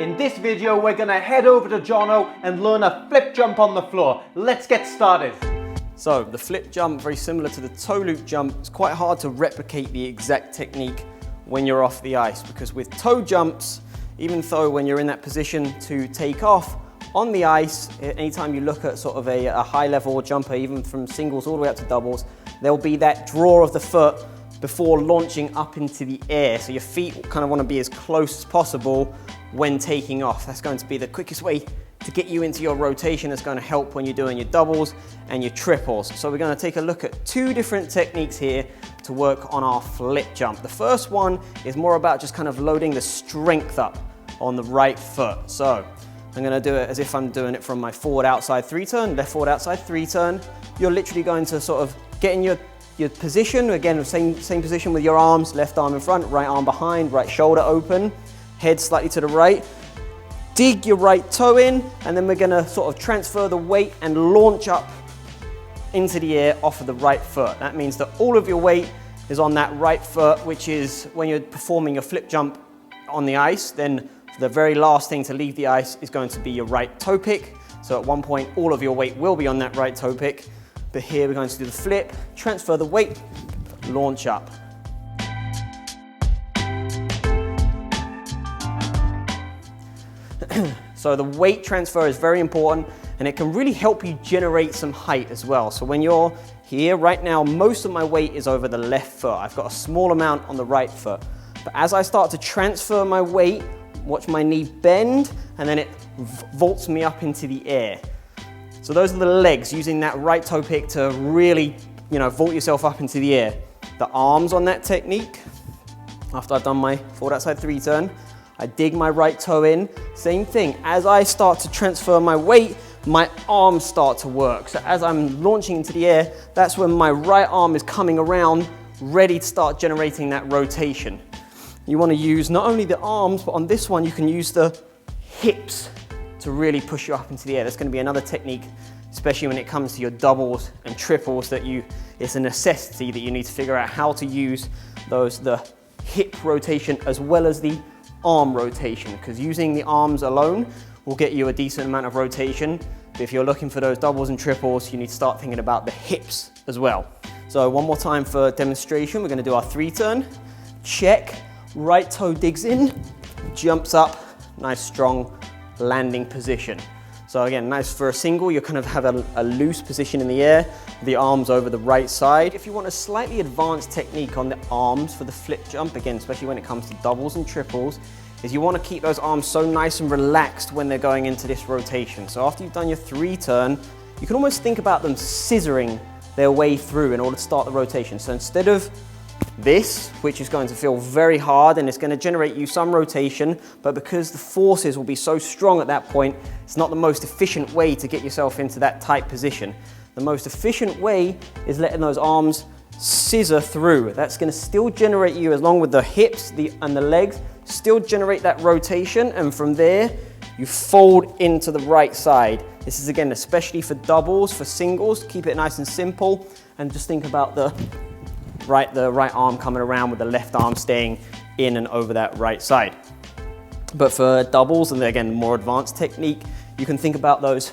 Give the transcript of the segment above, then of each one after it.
In this video, we're gonna head over to Jono and learn a flip jump on the floor. Let's get started. So the flip jump, very similar to the toe loop jump. It's quite hard to replicate the exact technique when you're off the ice, because with toe jumps, even though when you're in that position to take off on the ice, anytime you look at sort of a high level jumper, even from singles all the way up to doubles, there'll be that draw of the foot before launching up into the air. So your feet kind of want to be as close as possible when taking off. That's going to be the quickest way to get you into your rotation. It's going to help when you're doing your doubles and your triples. So we're going to take a look at two different techniques here to work on our flip jump. The first one is more about just kind of loading the strength up on the right foot. So I'm going to do it as if I'm doing it from my forward outside three turn, left forward outside three turn. You're literally going to sort of get in your position, again, same position with your arms, left arm in front, right arm behind, right shoulder open, head slightly to the right. Dig your right toe in, and then we're gonna sort of transfer the weight and launch up into the air off of the right foot. That means that all of your weight is on that right foot, which is when you're performing your flip jump on the ice, then the very last thing to leave the ice is going to be your right toe pick. So at one point, all of your weight will be on that right toe pick. But here we're going to do the flip, transfer the weight, launch up. So the weight transfer is very important, and it can really help you generate some height as well. So when you're here right now, most of my weight is over the left foot. I've got a small amount on the right foot. But as I start to transfer my weight, watch my knee bend, and then it vaults me up into the air. So those are the legs, using that right toe pick to really, vault yourself up into the air. The arms on that technique, after I've done my forward outside three turn, I dig my right toe in. Same thing, as I start to transfer my weight, my arms start to work. So as I'm launching into the air, that's when my right arm is coming around, ready to start generating that rotation. You want to use not only the arms, but on this one, you can use the hips to really push you up into the air. That's going to be another technique, especially when it comes to your doubles and triples, it's a necessity that you need to figure out how to use the hip rotation as well as the arm rotation, because using the arms alone will get you a decent amount of rotation. But if you're looking for those doubles and triples, you need to start thinking about the hips as well. So one more time for demonstration, we're going to do our three turn, check, right toe digs in, jumps up, nice strong landing position. So again, nice for a single, you kind of have a loose position in the air, the arms over the right side. If you want a slightly advanced technique on the arms for the flip jump, again, especially when it comes to doubles and triples, is you want to keep those arms so nice and relaxed when they're going into this rotation. So after you've done your three turn, you can almost think about them scissoring their way through in order to start the rotation. So instead of this, which is going to feel very hard and it's going to generate you some rotation, but because the forces will be so strong at that point, it's not the most efficient way to get yourself into that tight position. The most efficient way is letting those arms scissor through. That's going to still generate you, along with the hips and the legs, still generate that rotation, and from there you fold into the right side. This is again especially for doubles, for singles, keep it nice and simple, and just think about the right arm coming around with the left arm staying in and over that right side. But for doubles, and again, more advanced technique, you can think about those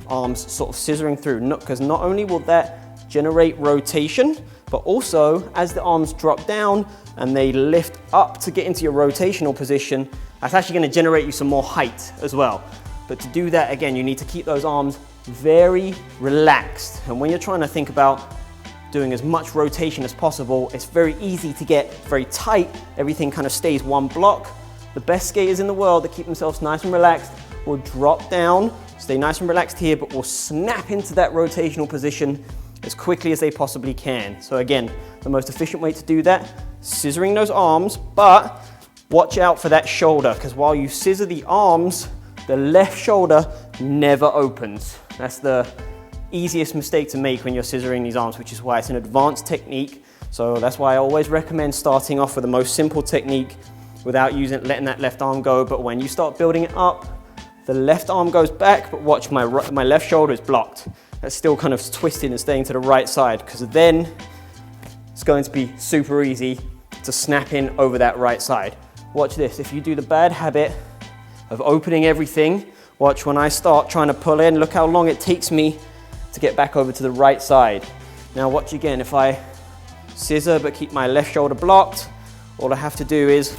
arms sort of scissoring through, because not only will that generate rotation, but also as the arms drop down and they lift up to get into your rotational position, that's actually going to generate you some more height as well. But to do that, again, you need to keep those arms very relaxed. And when you're trying to think about doing as much rotation as possible, it's very easy to get very tight. Everything kind of stays one block. The best skaters in the world that keep themselves nice and relaxed will drop down, stay nice and relaxed here, but will snap into that rotational position as quickly as they possibly can. So again, the most efficient way to do that, scissoring those arms, but watch out for that shoulder, because while you scissor the arms, the left shoulder never opens. That's the easiest mistake to make when you're scissoring these arms, which is why it's an advanced technique. So that's why I always recommend starting off with the most simple technique without letting that left arm go. But when you start building it up, the left arm goes back, but watch my left shoulder is blocked. That's still kind of twisted and staying to the right side, because then it's going to be super easy to snap in over that right side. Watch this. If you do the bad habit of opening everything. Watch when I start trying to pull in, look how long it takes me to get back over to the right side. Now watch again, if I scissor but keep my left shoulder blocked, all I have to do is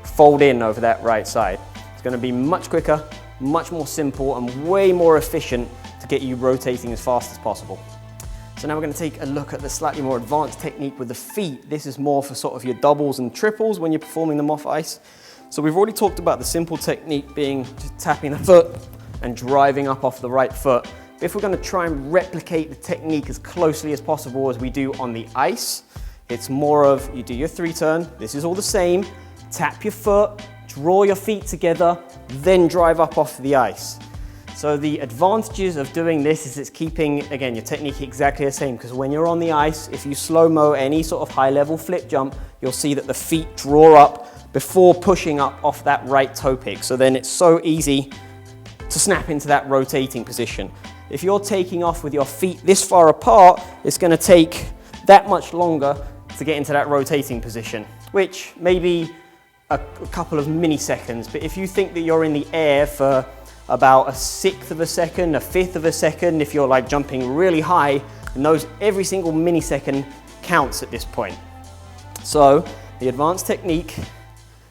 fold in over that right side. It's going to be much quicker, much more simple, and way more efficient to get you rotating as fast as possible. So now we're going to take a look at the slightly more advanced technique with the feet. This is more for sort of your doubles and triples when you're performing them off ice. So we've already talked about the simple technique being just tapping the foot and driving up off the right foot. But if we're going to try and replicate the technique as closely as possible as we do on the ice, it's more of you do your 3-turn, this is all the same, tap your foot, draw your feet together, then drive up off the ice. So the advantages of doing this is it's keeping, again, your technique exactly the same, because when you're on the ice, if you slow-mo any sort of high-level flip jump, you'll see that the feet draw up before pushing up off that right toe pick. So then it's so easy to snap into that rotating position. If you're taking off with your feet this far apart, it's going to take that much longer to get into that rotating position, which may be a couple of milliseconds. But if you think that you're in the air for about 1/6 of a second, 1/5 of a second, if you're like jumping really high, and every single millisecond counts at this point. So the advanced technique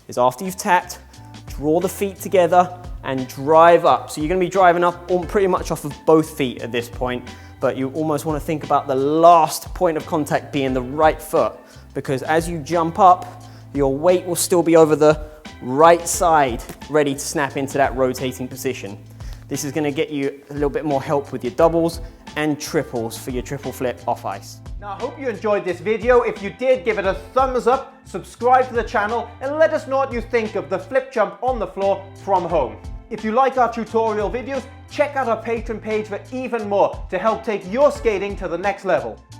is after you've tapped, draw the feet together and drive up. So you're going to be driving up pretty much off of both feet at this point, but you almost want to think about the last point of contact being the right foot, because as you jump up, your weight will still be over the right side, ready to snap into that rotating position. This is going to get you a little bit more help with your doubles and triples for your triple flip off ice. Now, I hope you enjoyed this video. If you did, give it a thumbs up, subscribe to the channel, and let us know what you think of the flip jump on the floor from home. If you like our tutorial videos, check out our Patreon page for even more to help take your skating to the next level.